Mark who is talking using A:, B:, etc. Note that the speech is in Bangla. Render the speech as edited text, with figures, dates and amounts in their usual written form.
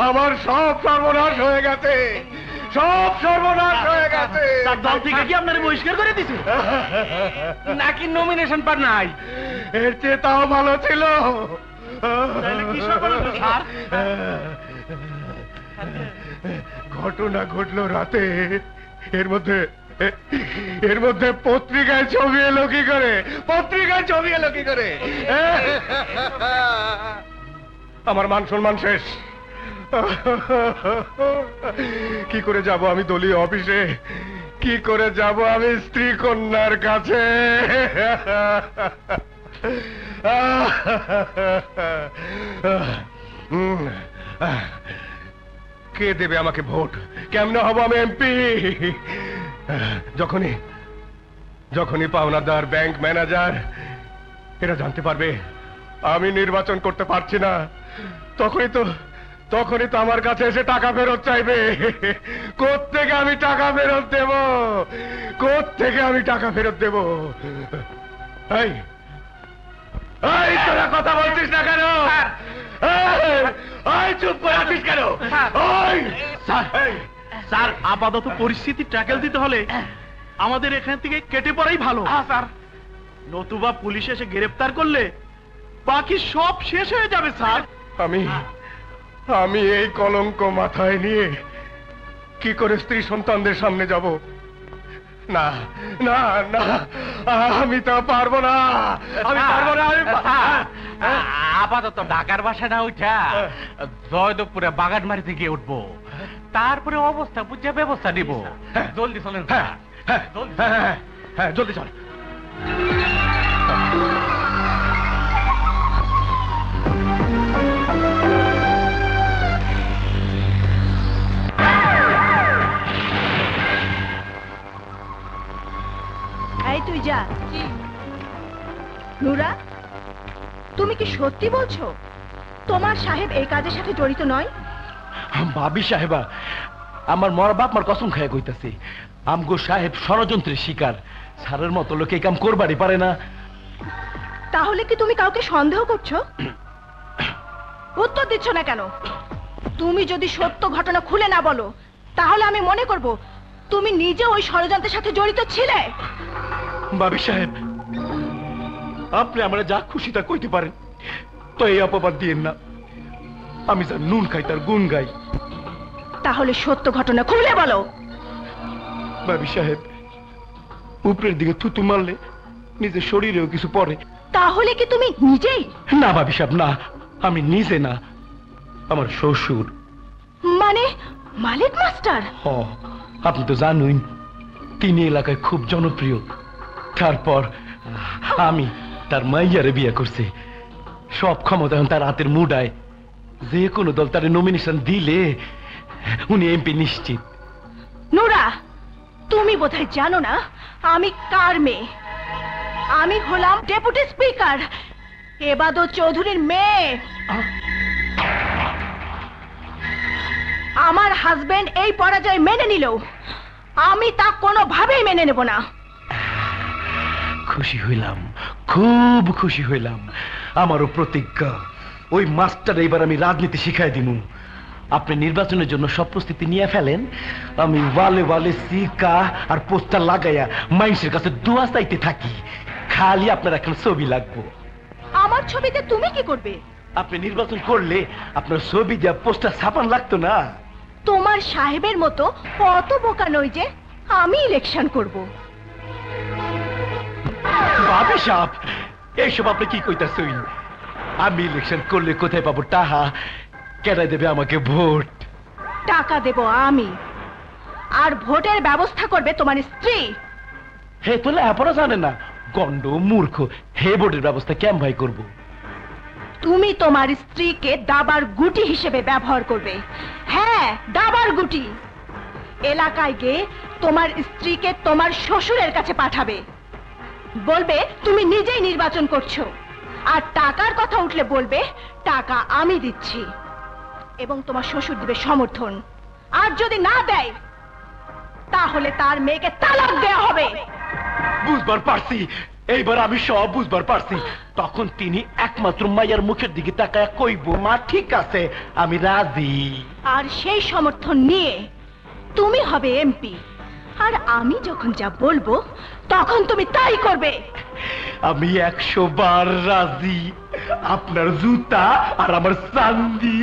A: আমার সব সর্বনাশ হয়ে গেছে, সব সর্বনাশ হয়ে গেছে।
B: দল থেকে কি আপনার বহিষ্কার করে দিছে নাকি নমিনেশন পার নাই?
A: এর চেয়ে তাও ভালো ছিল। ঘটনা ঘটলো রাতে, এর মধ্যে পত্রিকায় ছবি এলো কি করে? পত্রিকায় ছবি এলো কি করে? আমার মান সম্মান শেষ। কি করে যাব আমি দলীয় অফিসে? কি করে যাব আমি স্ত্রী কন্যার কাছে? কে দেবে আমাকে ভোট? কেমনে হব আমি এমপি? যখনই পাওনাদার, ব্যাংক ম্যানেজার এরা জানতে পারবে আমি নির্বাচন করতে পারছি না, তখনই তো আমার কাছে এসে টাকা ফেরত চাইবে। কোত্থেকে আমি টাকা ফেরত দেব? কোত্থেকে আমি টাকা ফেরত দেব? এই তোরা কথা বলছিস না কেন? চুপ করে আছিস কেন?
B: স্যার, আপাতত পরিস্থিতি ট্যাকেল দিতে হলে আমাদের এখান থেকে কেটে পড়াই ভালো স্যার। নতুবা পুলিশ এসে গ্রেফতার করলে বাকি সব শেষ হয়ে যাবে স্যার।
A: আমি এই কলঙ্ক মাথায় নিয়ে কি করে স্ত্রী সন্তানদের সামনে যাব? না না না, আমি তো পারবো না, আমি পারবো না।
C: আপাতত ঢাকার বাসাটা উঠা জয়দেবপুরে বাগানবাড়িতে গিয়ে উঠবো, তারপরে অবস্থা বুঝে ব্যবস্থা নিব। জলদি চলেন।
A: হ্যাঁ জলদি চল।
D: এই তুই যা। নুরা, তুমি কি সত্যি বলছো তোমার সাহেব এই কাজের সাথে জড়িত নয়?
B: ভাবি সাহেবা, আমার মরা বাপ মার কসম খায় কইতাছি, আমগো সাহেব ষড়যন্ত্রের শিকার। সারের মতো লোকে কাম করবারই পারে না।
D: তাহলে কি তুমি কাউকে সন্দেহ করছো? উত্তর দিচ্ছ না কেন? তুমি যদি সত্য ঘটনা খুলে না বলো তাহলে আমি মনে করব তুমি নিজে ওই ষড়যন্ত্রের সাথে জড়িত ছিলে।
B: ভাবি সাহেব, আপনি আমরা যা খুশি তা কইতে পারেন, তো এই অপবাদ দিয়েন না। আমি যা নুন খাই তার গুণ গাই।
D: তাহলে সত্য ঘটনা খুলে বলো।
B: ভাবি সাহেব, উপরের দিকে থুতু মারলে নিজের শরীরেও কিছু পড়ে।
D: তাহলে কি তুমি নিজেই?
B: না ভাবি সাহেব, না, আমি নিজে না, আমার শ্বশুর।
D: মানে মালিক মাস্টার?
B: আপনি তো জানুন তিনি এলাকায় খুব জনপ্রিয়। তারপর আমি তার মাইয়ারে বিয়ে করছি। সব ক্ষমতা এখন তার হাতের মুঠায়। যে কোনো দল তার নমিনেশন দিলে উনি এমপি নিশ্চিত।
D: নুরা, তুমি বোধহয় জানো না আমি কার মেয়ে। আমি হলাম ডেপুটি স্পিকার এবাদত চৌধুরীর মেয়ে। আমার হাজবেন্ড এই পরাজয় মেনে নিলেও আমি তা কোনোভাবেই মেনে নেব না।
B: খুশি হইলাম, খুব খুশি হইলাম। আমারও প্রতিজ্ঞা, ওই মাস্টার এবার আমি রাজনীতি শিখাই দিব। আপনি নির্বাচনের জন্য সব প্রস্তুতি নিয়ে ফেলেন, আমি ওয়ালে ওয়ালে সিকা আর পোস্টার লাগাইয়া মানুষের কাছে দোয়া চাইতে থাকি। খালি আপনার এখন ছবি লাগবো।
D: আমার ছবিতে তুমি কি করবে?
B: আপনি নির্বাচন করলে আপনার ছবি দেওয়া পোস্টার ছাপান লাগতো না।
D: তোমার সাহেবের মতো কত বোকা নই যে আমি ইলেকশন করব।
B: ভাবি সাহেব, এইসব আপনি কি কইতাছেন? আমি ইলেকশন করলে কোথায় পাবো টাকা? কেডা দেবে আমাকে ভোট?
D: টাকা দেব আমি, আর ভোটের ব্যবস্থা করবে তোমার স্ত্রী।
B: হে তো লেখাপড়া জানে না, গন্ড মূর্খ। হে ভোটের ব্যবস্থা কেম ভাই করব?
D: তুমি তোমার স্ত্রীকে দাবার গুটি হিসেবে ব্যবহার করবে। হ্যাঁ, দাবার গুটি। এলাকায় গিয়ে তোমার স্ত্রীকে তোমার শ্বশুরের কাছে পাঠাবে, বলবে তুমি নিজেই নির্বাচন করছো আর টাকার কথা উঠলে বলবে টাকা আমি দিচ্ছি, এবং তোমার শ্বশুর দিবে সমর্থন। আর যদি না দেয় তাহলে তার মেয়েকে তালাক দেয়া হবে।
B: বুঝবার পারছি, এইবার আমি সব বুঝবার পারছি। তখন তিনি একমাত্র মায়ের মুখের দিকে তাকায় কইব, মা ঠিক আছে, আমি রাজি।
D: আর সেই সমর্থন নিয়ে তুমি হবে এমপি, আর আমি যখন যা বলবো তখন তুমি তাই করবে।
B: আমি 100 বার রাজি। আপনার জুতা আর আমার চান্দি।